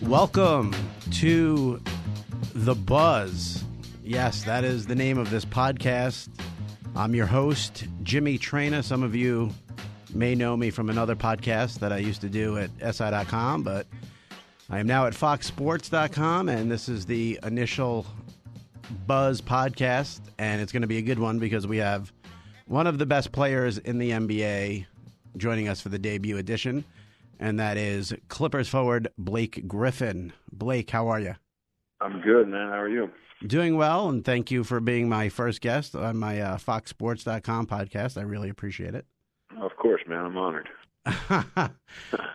Welcome to The Buzz. Yes, that is the name of this podcast. I'm your host, Jimmy Traina. Some of you may know me from another podcast that I used to do at SI.com, but I am now at FoxSports.com, and this is the initial Buzz podcast, and it's going to be a good one because we have one of the best players in the NBA joining us for the debut edition, and that is Clippers forward Blake Griffin. Blake, how are you? I'm good, man. How are you? Doing well, and thank you for being my first guest on my FoxSports.com podcast. I really appreciate it. Of course, man. I'm honored.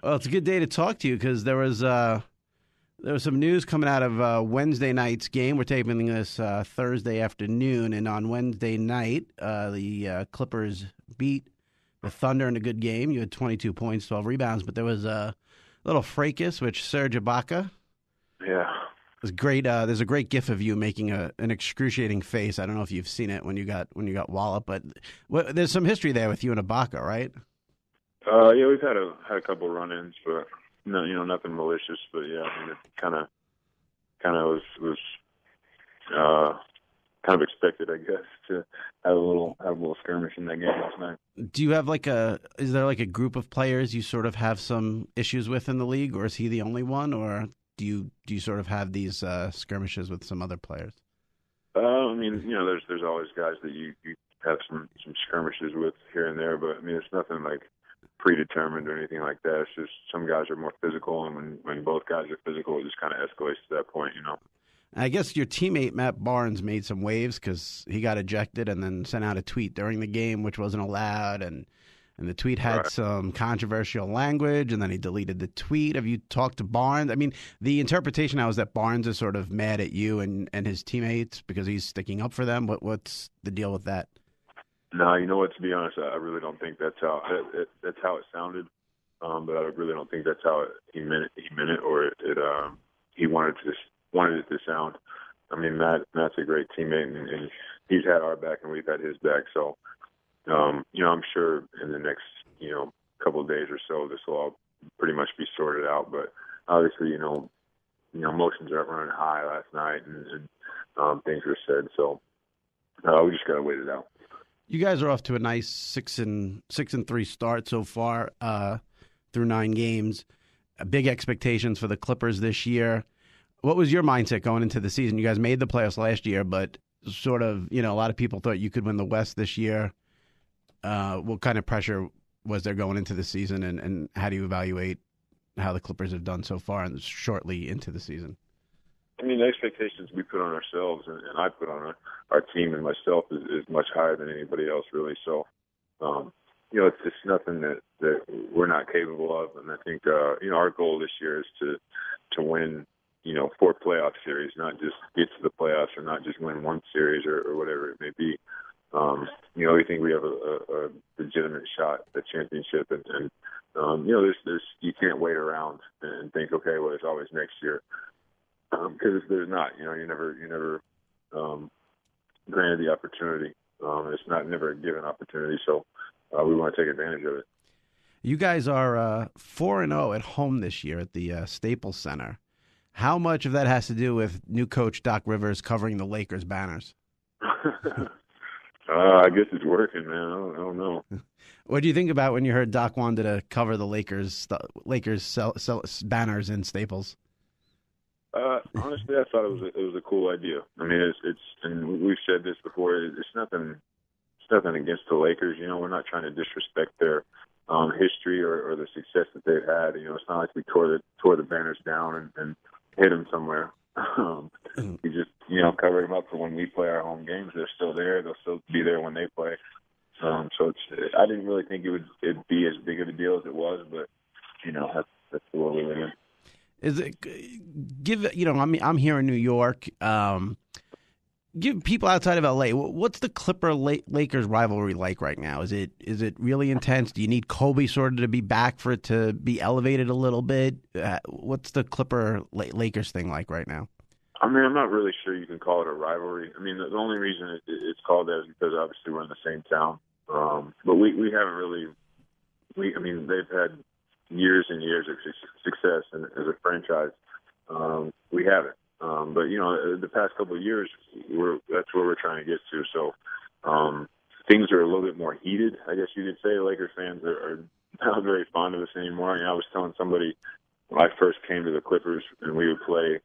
Well, it's a good day to talk to you because there was some news coming out of Wednesday night's game. We're taping this Thursday afternoon, and on Wednesday night, the Clippers beat the Thunder in a good game. You had 22 points, 12 rebounds, but there was a little fracas, which Serge Ibaka. Yeah. It was great. There's a great gif of you making an excruciating face. I don't know if you've seen it when you got walloped, but there's some history there with you and Ibaka, right? Yeah, we've had a couple run-ins, but no, nothing malicious. But yeah, I mean, it kind of was kind of expected, I guess, to have a little skirmish in that game last night. Do you have is there like a group of players you sort of have some issues with in the league, or is he the only one, or do you sort of have these skirmishes with some other players? I mean, there's always guys that you have some skirmishes with here and there, but I mean, it's nothing like predetermined or anything like that. It's just some guys are more physical, and when both guys are physical, it just kind of escalates to that point, I guess your teammate Matt Barnes made some waves because he got ejected and then sent out a tweet during the game, which wasn't allowed, and the tweet had some controversial language, and then he deleted the tweet. Have you talked to Barnes? I mean, the interpretation now is that Barnes is sort of mad at you and his teammates because he's sticking up for them. What's the deal with that? No, you know what? To be honest, I really don't think that's how it sounded. But I really don't think that's how he meant it, or he wanted it to sound. I mean, Matt's a great teammate, and he's had our back, and we've had his back. So, I'm sure in the next couple of days or so, this will all pretty much be sorted out. But obviously, emotions are running high last night, and things were said. So we just gotta wait it out. You guys are off to a nice 6-3 start so far through 9 games. Big expectations for the Clippers this year. What was your mindset going into the season? You guys made the playoffs last year, but sort of, a lot of people thought you could win the West this year. What kind of pressure was there going into the season, and how do you evaluate how the Clippers have done so far and shortly into the season? I mean, the expectations we put on ourselves and I put on our team and myself is much higher than anybody else, really. So, it's nothing that we're not capable of. And I think, our goal this year is to win, 4 playoff series, not just get to the playoffs or not just win one series or whatever it may be. We think we have a legitimate shot at championship. And there's you can't wait around and think, okay, well, it's always next year. Because there's not, you're never granted the opportunity. It's never a given opportunity, so we want to take advantage of it. You guys are 4-0 at home this year at the Staples Center. How much of that has to do with new coach Doc Rivers covering the Lakers banners? I guess it's working, man. I don't know. What do you think about when you heard Doc wanted to cover the Lakers banners in Staples? Honestly, I thought it was a cool idea. I mean, it's and we've said this before. It's nothing against the Lakers. We're not trying to disrespect their history or the success that they've had. It's not like we tore the banners down and hid them somewhere. We just cover them up for when we play our home games. They're still there. They'll still be there when they play. So I didn't really think it'd be as big of a deal as it was, but that's the world we live in. Is it I'm here in New York. Give people outside of LA, what's the Clipper Lakers rivalry like right now? Is it really intense? Do you need Kobe sort of to be back for it to be elevated a little bit? What's the Clipper Lakers thing like right now? I mean, I'm not really sure you can call it a rivalry. I mean, the only reason it's called that is because obviously we're in the same town. But we haven't really. They've had years and years of success as a franchise. we haven't. But the past couple of years, that's where we're trying to get to. So things are a little bit more heated, I guess you could say. Lakers fans are not very fond of us anymore. I was telling somebody when I first came to the Clippers and we would play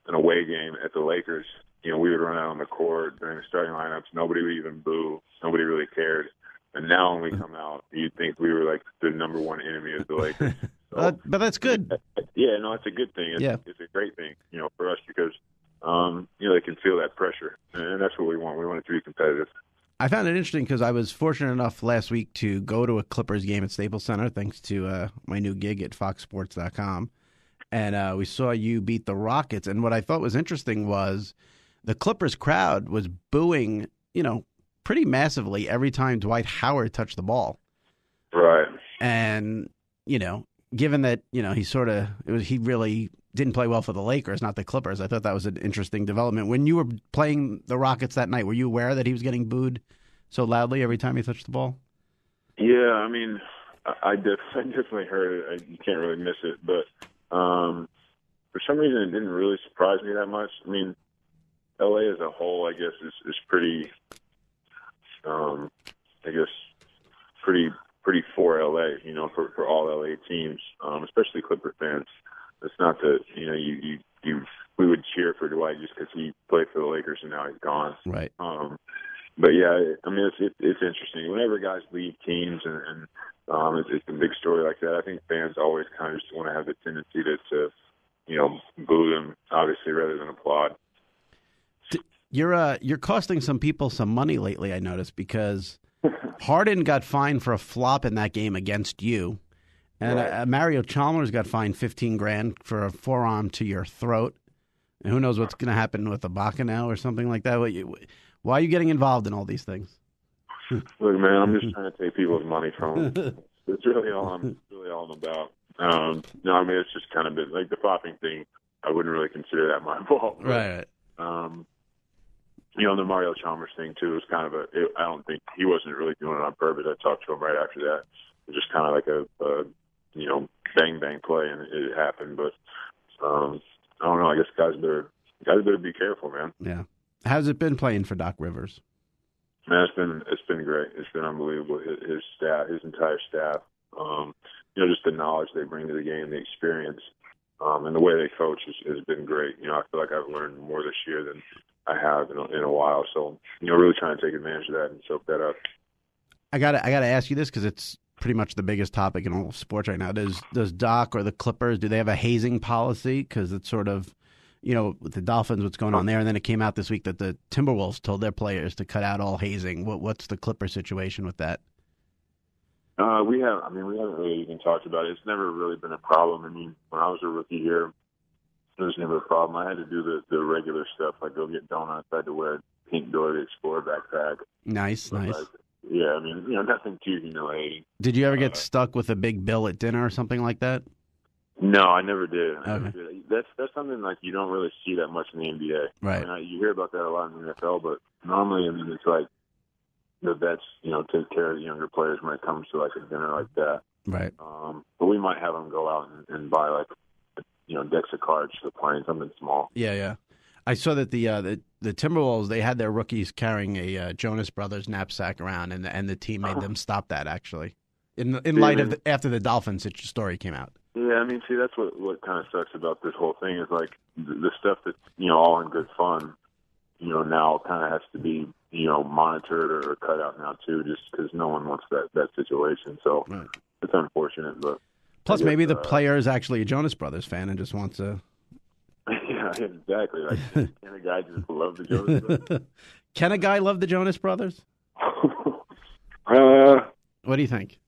an away game at the Lakers, we would run out on the court during the starting lineups. Nobody would even boo. Nobody really cared. And now when we come out, you'd think we were like the number one enemy of the Lakers. So, but that's good. Yeah, no, it's a good thing. It's a great thing, for us because, they can feel that pressure. And that's what we want. We want it to be competitive. I found it interesting because I was fortunate enough last week to go to a Clippers game at Staples Center thanks to my new gig at foxsports.com. And we saw you beat the Rockets. And what I thought was interesting was the Clippers crowd was booing, pretty massively every time Dwight Howard touched the ball. Right. And, given that, he really didn't play well for the Lakers, not the Clippers, I thought that was an interesting development. When you were playing the Rockets that night, were you aware that he was getting booed so loudly every time he touched the ball? Yeah, I mean, I definitely heard it. You can't really miss it. But for some reason, it didn't really surprise me that much. I mean, L.A. as a whole, I guess, is pretty, pretty for L.A., for all L.A. teams, especially Clipper fans. It's not that, we would cheer for Dwight just because he played for the Lakers and now he's gone. Right. But yeah, I mean, it's interesting. Whenever guys leave teams and it's a big story like that, I think fans always kind of just want to have the tendency to boo them, obviously, rather than applaud. You're costing some people some money lately, I noticed, because Harden got fined for a flop in that game against you. And right. Mario Chalmers got fined $15,000 for a forearm to your throat. And who knows what's going to happen with Ibaka now or something like that. Why are you getting involved in all these things? Look, man, I'm just trying to take people's money from them. It's really all I'm about. No, I mean, it's just kind of been like the flopping thing. I wouldn't really consider that my fault. Right. The Mario Chalmers thing too was kind of I don't think he wasn't really doing it on purpose. I talked to him right after that. It was just kind of like a bang bang play, and it happened. But I don't know. I guess guys better be careful, man. Yeah. How's it been playing for Doc Rivers? Man, it's been great. It's been unbelievable. His staff, his entire staff. Just the knowledge they bring to the game, the experience, and the way they coach has been great. I feel like I've learned more this year than I have in a while. So, really trying to take advantage of that and soak that up. I gotta ask you this because it's pretty much the biggest topic in all of sports right now. Does Doc or the Clippers, do they have a hazing policy? Because it's sort of, with the Dolphins, what's going on there, and then it came out this week that the Timberwolves told their players to cut out all hazing. What's the Clipper situation with that? We haven't really even talked about it. It's never really been a problem. I mean, when I was a rookie here, it was never a problem. I had to do the regular stuff, like go get donuts. I had to wear a pink Dora the Explorer backpack. Nice. Yeah, I mean, nothing too humiliating. Did you ever get stuck with a big bill at dinner or something like that? No, I never did. Okay. That's something like you don't really see that much in the NBA. Right. I mean, you hear about that a lot in the NFL, but normally, I mean, it's like the vets, take care of the younger players when it comes to like a dinner like that. Right. But we might have them go out and buy like, decks of cards for playing something small. Yeah. I saw that the Timberwolves, they had their rookies carrying a Jonas Brothers knapsack around, and the team made them stop that, actually, in light of after the Dolphins story came out. Yeah, I mean, see, that's what kind of sucks about this whole thing is like the stuff that's all in good fun, now kind of has to be monitored or cut out now too, just because no one wants that situation. So right. It's unfortunate, but plus maybe the player is actually a Jonas Brothers fan and just wants to. Yeah, exactly. Like, can a guy just love the Jonas Brothers? Can a guy love the Jonas Brothers? What do you think?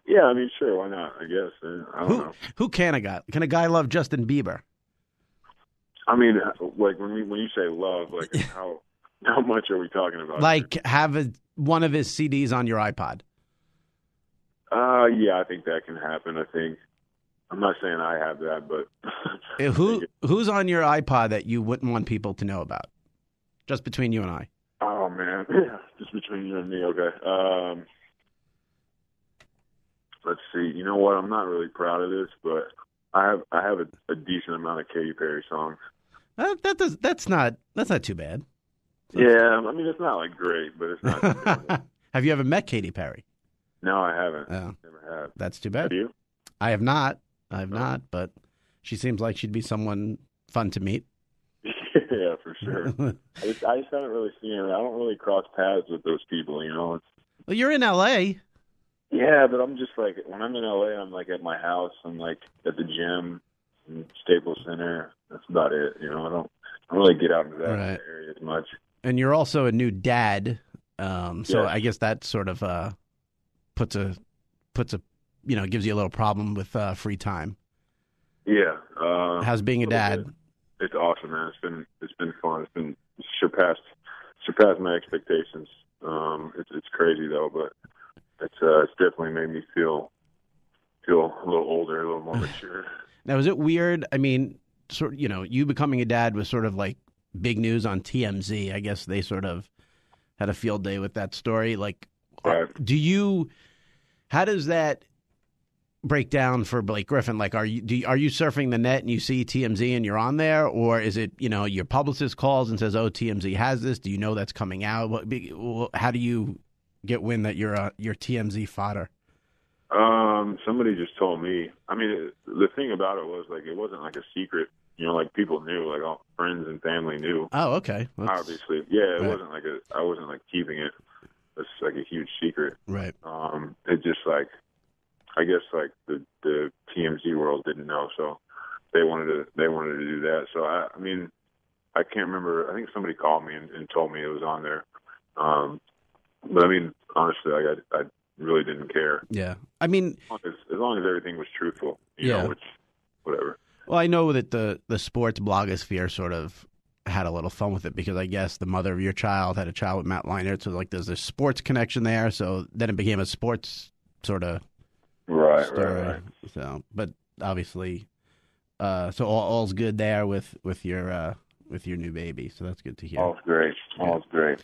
Yeah, I mean, sure, why not? I guess. I don't know. Who can a guy? Can a guy love Justin Bieber? I mean, like when you say love, like how much are we talking about? Like have one of his CDs on your iPod? Yeah, I think that can happen. I think. I'm not saying I have that, but who's on your iPod that you wouldn't want people to know about? Just between you and I. Oh man, yeah, just between you and me. Okay. Let's see. You know what? I'm not really proud of this, but I have a decent amount of Katy Perry songs. That's not too bad. Yeah, I mean it's not like great, but it's not too bad. Have you ever met Katy Perry? No, I haven't. Oh, Never have. that's too bad. Have you? I have not. But she seems like she'd be someone fun to meet. Yeah, for sure. I just haven't really seen her. I don't really cross paths with those people, you know. Well, you're in L.A. Yeah, but I'm just like, when I'm in LA, I'm like at my house. I'm like at the gym, and Staples Center. That's about it. You know, I don't really get out into that area as much. And you're also a new dad, so Yes. I guess that sort of puts a gives you a little problem with free time. Yeah. How's being a dad? Bit. It's awesome, man. It's been fun. It's been surpassed my expectations. It's crazy though, but it's definitely made me feel a little older, a little more mature. Now, is it weird? I mean, you becoming a dad was sort of like big news on TMZ. I guess they sort of had a field day with that story. Like, right. How does that break down for Blake Griffin? Like, are you surfing the net and you see TMZ and you're on there, or is it your publicist calls and says, "Oh, TMZ has this"? Do you know that's coming out? How do you get wind that you're TMZ fodder? Somebody just told me. I mean, the thing about it was like it wasn't like a secret. Like people knew, like all friends and family knew. Oh, okay. Obviously, yeah. It wasn't like I wasn't like keeping it. It's like a huge secret. Right. It just like, I guess like the TMZ world didn't know, so they wanted to do that. So I mean, I can't remember. I think somebody called me and told me it was on there. But I mean, honestly, like I really didn't care. Yeah. I mean, as long as everything was truthful, you know, which whatever. Well, I know that the sports blogosphere sort of had a little fun with it because I guess the mother of your child had a child with Matt Leinart, so like there's a sports connection there. So then it became a sports sort of story. Right. So, but obviously, so all's good there with your new baby. So that's good to hear. All's great. All's great.